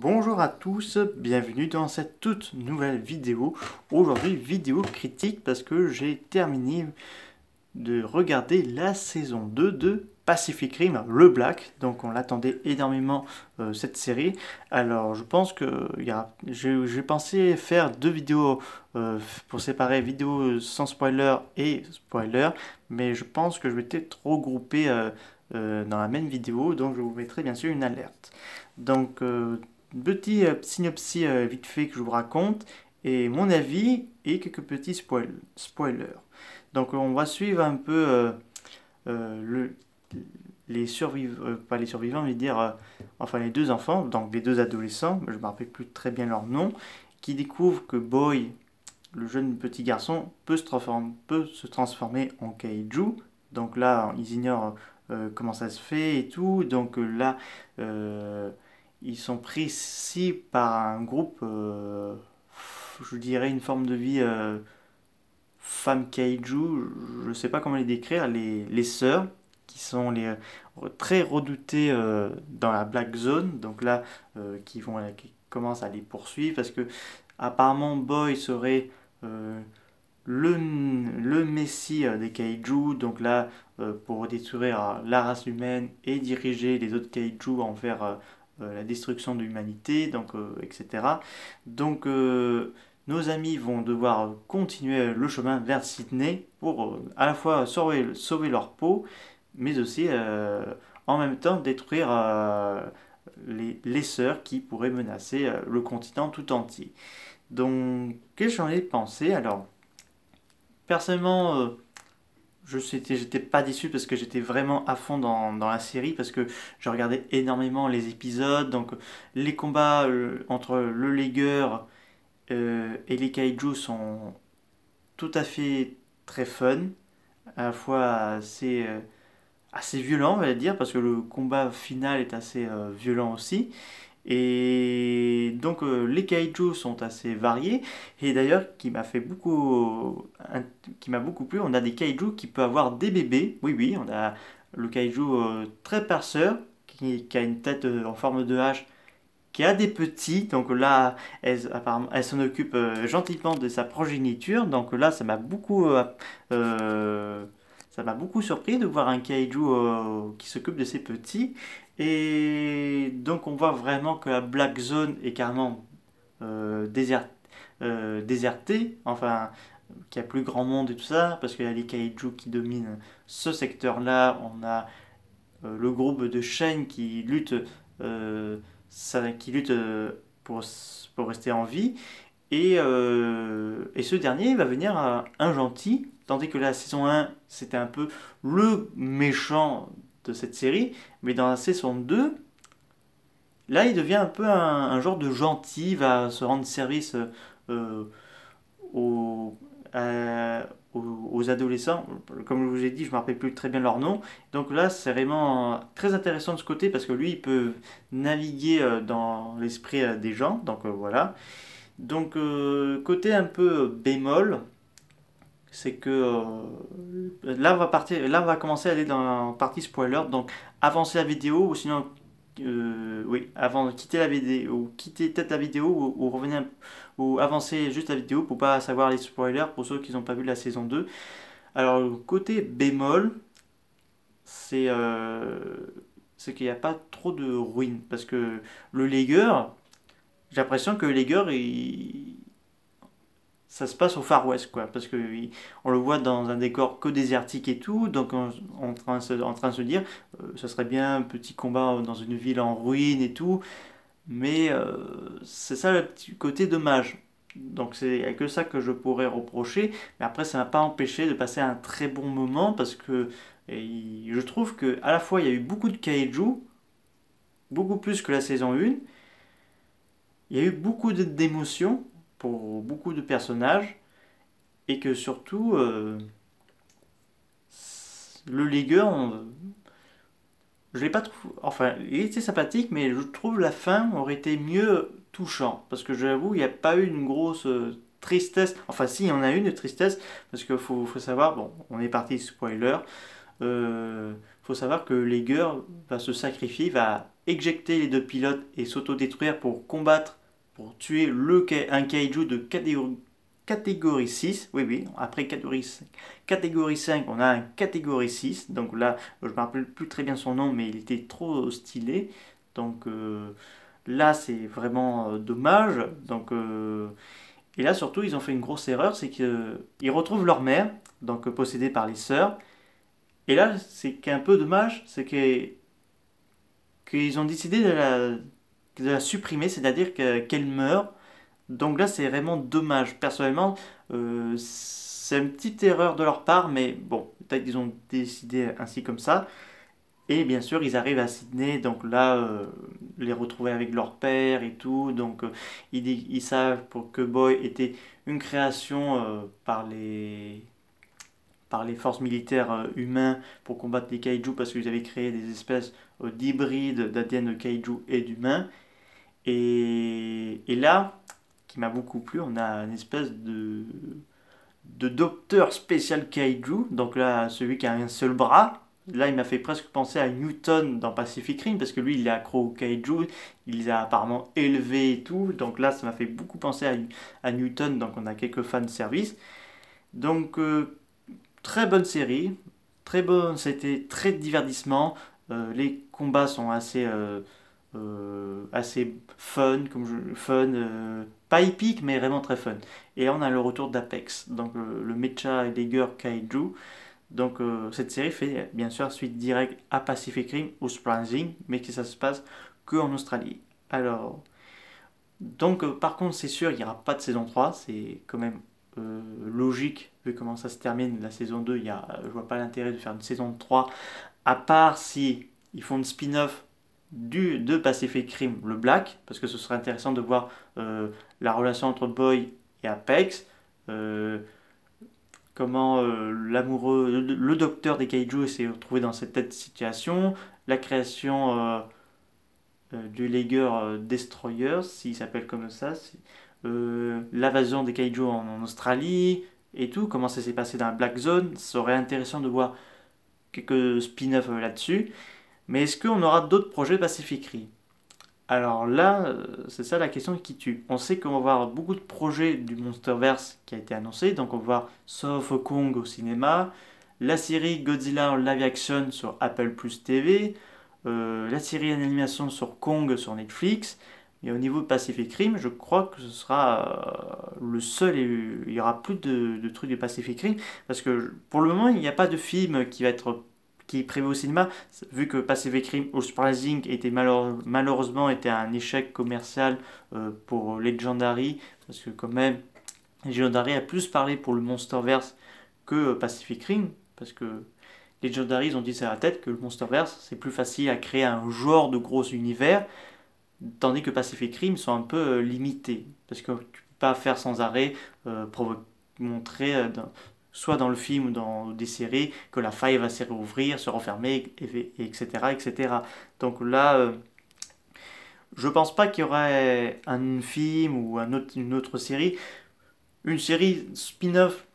Bonjour à tous, bienvenue dans cette toute nouvelle vidéo. Aujourd'hui, vidéo critique parce que j'ai terminé de regarder la saison 2 de Pacific Rim, le Black. Donc on l'attendait énormément cette série. Alors je pense que j'ai pensé faire deux vidéos pour séparer vidéo sans spoiler et spoiler. Mais je pense que je vais peut-être regrouper dans la même vidéo. Donc je vous mettrai bien sûr une alerte. Donc petit synopsis vite fait que je vous raconte et mon avis et quelques petits spoilers. Donc on va suivre un peu les survivants, pas les survivants, mais dire enfin les deux enfants, donc les deux adolescents, je ne me rappelle plus très bien leur nom, qui découvrent que Boy, le jeune petit garçon, peut se transformer en kaiju. Donc là, ils ignorent comment ça se fait et tout. Donc là, ils sont pris ici par un groupe, je dirais une forme de vie femmes kaiju, je ne sais pas comment les décrire, les sœurs, qui sont très redoutées dans la Black Zone, donc là, qui commencent à les poursuivre, parce que apparemment Boy serait euh, le messie des kaiju, donc là, pour détruire la race humaine et diriger les autres kaiju envers la destruction de l'humanité, donc, etc. Donc, nos amis vont devoir continuer le chemin vers Sydney pour à la fois sauver leur peau, mais aussi en même temps détruire les sœurs qui pourraient menacer le continent tout entier. Donc, qu'est-ce que j'en ai pensé? Alors, personnellement, j'étais pas déçu parce que j'étais vraiment à fond dans la série parce que je regardais énormément les épisodes. Donc, les combats entre le légueur et les kaiju sont tout à fait très fun, à la fois assez violent, on va dire, parce que le combat final est assez violent aussi. Et donc les kaijus sont assez variés et d'ailleurs qui m'a beaucoup plu, on a des kaijus qui peuvent avoir des bébés. Oui oui, on a le kaiju très parceur qui a une tête en forme de hache qui a des petits. Donc là, apparemment, elle s'en occupe gentiment de sa progéniture. Donc là, euh, ça m'a beaucoup surpris de voir un kaiju qui s'occupe de ses petits. Et donc on voit vraiment que la Black Zone est carrément désertée. Enfin, qu'il n'y a plus grand monde et tout ça, parce qu'il y a les kaiju qui dominent ce secteur-là. On a le groupe de Shen euh, qui lutte pour rester en vie. Et ce dernier va venir un gentil, tandis que la saison 1, c'était un peu le méchant de cette série. Mais dans la saison 2, là, il devient un peu un genre de gentil, il va se rendre service euh, aux, à- aux adolescents. Comme je vous ai dit, je ne me rappelle plus très bien leur nom. Donc là, c'est vraiment très intéressant de ce côté parce que lui, il peut naviguer dans l'esprit des gens. Donc voilà. Donc côté un peu bémol, c'est que là on va commencer à aller dans la partie spoiler. Donc avancez la vidéo ou sinon oui, avant de quitter la vidéo, ou quitter peut-être la vidéo ou revenir ou avancer juste la vidéo pour pas savoir les spoilers pour ceux qui n'ont pas vu la saison 2. Alors côté bémol, c'est c'est qu'il n'y a pas trop de ruines parce que le légueur, j'ai l'impression que le légueur ça se passe au Far West, quoi, parce que on le voit dans un décor que désertique et tout, donc en train de se dire, ça serait bien un petit combat dans une ville en ruine et tout, mais c'est ça le petit côté dommage. Donc c'est que ça que je pourrais reprocher, mais après ça m'a pas empêché de passer un très bon moment parce que je trouve que à la fois il y a eu beaucoup de kaiju, beaucoup plus que la saison 1, il y a eu beaucoup d'émotions pour beaucoup de personnages et que surtout le légueur je l'ai pas trouvé, enfin il était sympathique mais je trouve la fin aurait été mieux touchant parce que j'avoue il n'y a pas eu une grosse tristesse, enfin si il y en a une tristesse parce qu'il faut savoir, bon on est parti spoiler, faut savoir que Leger va se sacrifier, va éjecter les deux pilotes et s'autodétruire pour combattre, pour tuer un kaiju de catégorie 6. Oui, oui, après catégorie 5, on a un catégorie 6. Donc là, je ne me rappelle plus très bien son nom, mais il était trop stylé. Donc là, c'est vraiment dommage. Donc, et là, surtout, ils ont fait une grosse erreur, c'est qu'ils retrouvent leur mère, donc possédée par les sœurs. Et là, c'est qu'un peu dommage, c'est qu'ils ont décidé de la supprimer, c'est-à-dire qu'elle meurt. Donc là, c'est vraiment dommage. Personnellement, c'est une petite erreur de leur part, mais bon, peut-être qu'ils ont décidé ainsi comme ça. Et bien sûr, ils arrivent à Sydney, donc là, les retrouver avec leur père et tout. Donc, ils savent pour que Boy était une création par les forces militaires humains pour combattre les kaiju parce qu'ils avaient créé des espèces d'hybrides d'ADN de kaiju et d'humains. Et là, qui m'a beaucoup plu, on a une espèce de docteur spécial kaiju, donc là, celui qui a un seul bras. Là, il m'a fait presque penser à Newton dans Pacific Rim, parce que lui, il est accro au kaiju, il les a apparemment élevés et tout. Donc là, ça m'a fait beaucoup penser à Newton, donc on a quelques fans de service. Donc, très bonne série, très bonne, c'était très divertissement. Les combats sont assez fun, pas épique, mais vraiment très fun. Et là, on a le retour d'Apex, donc le Mecha Tiger Kaiju. Donc cette série fait bien sûr suite directe à Pacific Rim ou Uprising, mais que ça se passe que en Australie. Alors, donc par contre, c'est sûr, il n'y aura pas de saison 3, c'est quand même logique, vu comment ça se termine la saison 2, je vois pas l'intérêt de faire une saison 3, à part si ils font une spin-off de Pacific Rim, le Black, parce que ce serait intéressant de voir la relation entre Boy et Apex, euh, comment l'amoureux, le docteur des kaiju s'est retrouvé dans cette situation, la création du Lager Destroyer, s'il s'appelle comme ça, l'invasion des kaiju en Australie et tout, comment ça s'est passé dans la Black Zone. Ça serait intéressant de voir quelques spin-offs là-dessus. Mais est-ce qu'on aura d'autres projets Pacific Rim? Alors là, c'est ça la question qui tue. On sait qu'on va avoir beaucoup de projets du Monsterverse qui a été annoncé. Donc on va voir Saw of Kong au cinéma, la série Godzilla en live action sur Apple Plus TV, la série en animation sur Kong sur Netflix. Et au niveau de Pacific Rim, je crois que ce sera le seul et il n'y aura plus de trucs de Pacific Rim. Parce que pour le moment, il n'y a pas de film qui est prévu au cinéma, vu que Pacific Rim Uprising était malheureusement était un échec commercial pour Legendary, parce que quand même, Legendary a plus parlé pour le Monsterverse que Pacific Rim, parce que Legendary, ils ont dit ça à la tête, que le Monsterverse, c'est plus facile à créer un genre de gros univers, tandis que Pacific Rim sont un peu limités, parce que tu peux pas faire sans arrêt montrer soit dans le film ou dans des séries que la faille va se réouvrir, se refermer, etc., etc. Donc là, je pense pas qu'il y aurait un film ou une autre série. Une série spin-off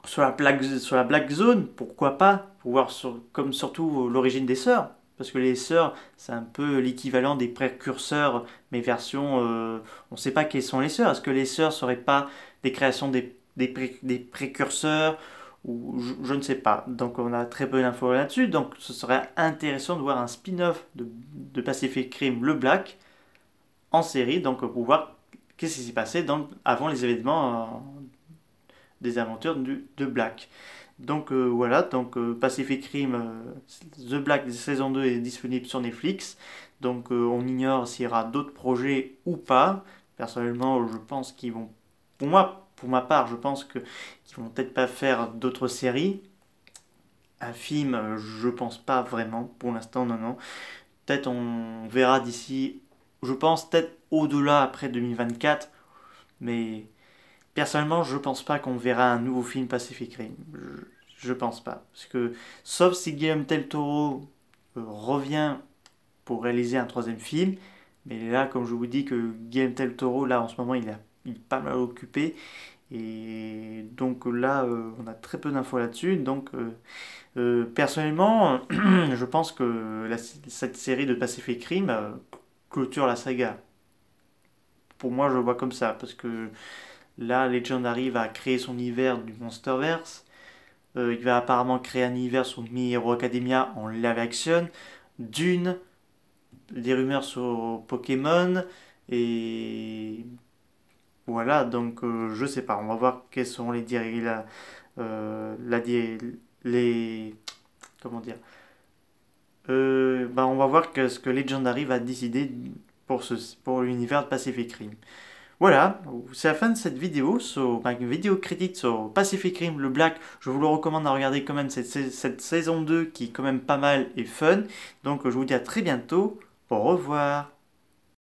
sur la Black Zone, pourquoi pas, pour voir comme surtout l'origine des sœurs. Parce que les sœurs, c'est un peu l'équivalent des précurseurs, mais version. On ne sait pas quelles sont les sœurs. Est-ce que les sœurs ne seraient pas des créations des précurseurs ou je ne sais pas. Donc on a très peu d'infos là-dessus. Donc ce serait intéressant de voir un spin-off de Pacific Rim Le Black en série, donc pour voir qu'est-ce qui s'est passé avant les événements des aventures de Black. Donc voilà, donc Pacific Rim The Black saison 2 est disponible sur Netflix. Donc on ignore s'il y aura d'autres projets ou pas. Personnellement, je pense qu'ils vont, pour moi, pour ma part, je pense qu'ils vont peut-être pas faire d'autres séries. Un film, je pense pas vraiment. Pour l'instant, non, non. Peut-être on verra d'ici, je pense peut-être au-delà après 2024. Mais personnellement, je pense pas qu'on verra un nouveau film Pacific Rim. Je pense pas. Parce que, sauf si Guillaume Del Toro revient pour réaliser un troisième film. Mais là, comme je vous dis que Guillaume Del Toro, là, en ce moment, il est pas mal occupé. Et donc là, on a très peu d'infos là-dessus. Donc personnellement, je pense que cette série de Pacific Rim clôture la saga. Pour moi, je le vois comme ça, parce que là, Legend arrive à créer son univers du Monsterverse. Il va apparemment créer un univers sur My Hero Academia en live action. Dune, des rumeurs sur Pokémon. Et voilà, donc je sais pas. On va voir quels sont les comment dire. On va voir ce que Legendary va décider pour l'univers de Pacific Rim. Voilà, c'est la fin de cette vidéo, sur ma vidéo critique sur Pacific Rim le Black. Je vous le recommande à regarder quand même cette saison 2 qui est quand même pas mal et fun. Donc je vous dis à très bientôt, au revoir.